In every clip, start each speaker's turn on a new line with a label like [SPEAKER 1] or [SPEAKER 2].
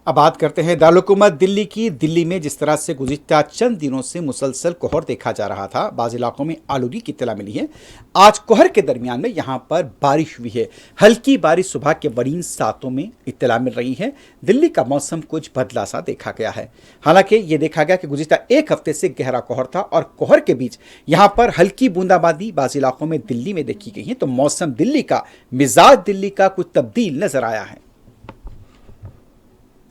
[SPEAKER 1] अब बात करते हैं दारुल-हुकूमत दिल्ली की। दिल्ली में जिस तरह से गुज़िश्ता चंद दिनों से मुसलसल कोहर देखा जा रहा था, बाज़ इलाकों में आलूगी की इत्तला मिली है। आज कोहर के दरमियान में यहाँ पर बारिश हुई है। हल्की बारिश सुबह के बरीन सातों में इत्तला मिल रही है। दिल्ली का मौसम कुछ बदला सा देखा गया है। हालांकि ये देखा गया कि गुज़िश्ता एक हफ्ते से गहरा कोहर था और कोहर के बीच यहाँ पर हल्की बूंदाबांदी बाज़ इलाकों में दिल्ली में देखी गई है। तो मौसम दिल्ली का, मिजाज दिल्ली का कुछ तब्दील नजर आया है।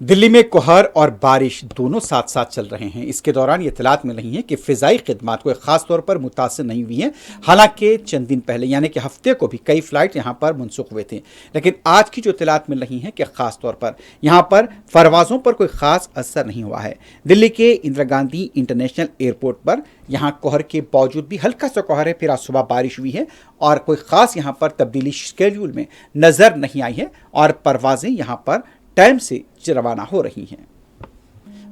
[SPEAKER 1] दिल्ली में कोहर और बारिश दोनों साथ साथ चल रहे हैं। इसके दौरान ये इत्तलात मिल रही हैं कि फ़िज़ाई खिदमात कोई ख़ास तौर पर मुतासिर नहीं हुई हैं। हालांकि चंद दिन पहले यानी कि हफ्ते को भी कई फ़्लाइट यहाँ पर मनसूख हुए थे, लेकिन आज की जो इत्तलात मिल रही हैं कि ख़ास तौर पर यहाँ पर परवाज़ों पर कोई ख़ास असर नहीं हुआ है। दिल्ली के इंदिरा गांधी इंटरनेशनल एयरपोर्ट पर यहाँ कोहर के बावजूद भी हल्का सा कोहर है। फिर आज सुबह बारिश हुई है और कोई ख़ास यहाँ पर तब्दीली शेड्यूल में नज़र नहीं आई है और परवाज़ें यहाँ पर टाइम से रवाना हो रही हैं।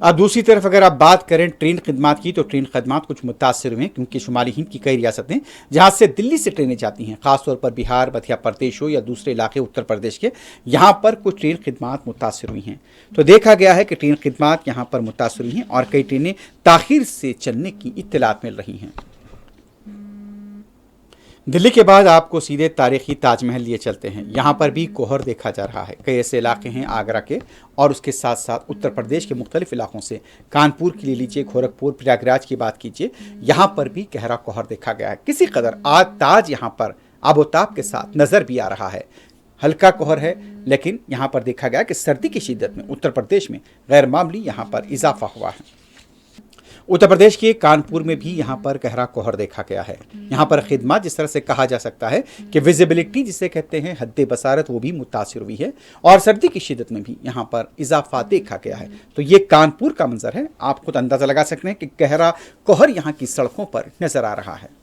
[SPEAKER 1] अब दूसरी तरफ अगर आप बात करें ट्रेन खिदमात की, तो ट्रेन खिदमात कुछ मुतासिर हुए हैं, क्योंकि शुमाली हिंद की कई रियासतें जहां से दिल्ली से ट्रेनें जाती हैं, खासतौर पर बिहार, मध्य प्रदेश हो या दूसरे इलाके उत्तर प्रदेश के, यहाँ पर कुछ ट्रेन खिदमात मुतासिर हुई हैं। तो देखा गया है कि ट्रेन खिदमात यहाँ पर मुतासिर हुई हैं और कई ट्रेनें ताखीर से चलने की इत्तलात मिल रही हैं। दिल्ली के बाद आपको सीधे तारीखी ताजमहल लिए चलते हैं। यहाँ पर भी कोहर देखा जा रहा है। कई ऐसे इलाके हैं आगरा के और उसके साथ साथ उत्तर प्रदेश के मुख्तलिफ इलाकों से, कानपुर की ले लीजिए, गोरखपुर, प्रयागराज की बात कीजिए, यहाँ पर भी गहरा कोहर देखा गया है। किसी कदर आज ताज यहाँ पर आबोताब के साथ नज़र भी आ रहा है। हल्का कोहर है, लेकिन यहाँ पर देखा गया कि सर्दी की शिद्दत में उत्तर प्रदेश में गैर मामूली यहाँ पर इजाफा हुआ है। उत्तर प्रदेश के कानपुर में भी यहाँ पर गहरा कोहर देखा गया है। यहाँ पर खिदमत, जिस तरह से कहा जा सकता है कि विजिबिलिटी जिसे कहते हैं, हद्दे बसारत, वो भी मुतासिर हुई है और सर्दी की शिद्दत में भी यहाँ पर इजाफा देखा गया है। तो ये कानपुर का मंजर है। आप खुद अंदाज़ा लगा सकते हैं कि गहरा कोहर यहाँ की सड़कों पर नजर आ रहा है।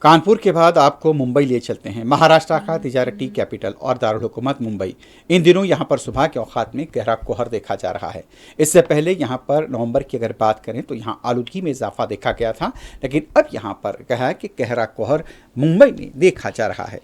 [SPEAKER 1] कानपुर के बाद आपको मुंबई ले चलते हैं। महाराष्ट्र का तिजारती कैपिटल और दारुल हुकूमत मुंबई, इन दिनों यहाँ पर सुबह के औकात में गहरा कोहर देखा जा रहा है। इससे पहले यहाँ पर नवंबर की अगर बात करें तो यहाँ आलूदगी में इजाफा देखा गया था, लेकिन अब यहाँ पर कहा है कि गहरा कोहर मुंबई में देखा जा रहा है।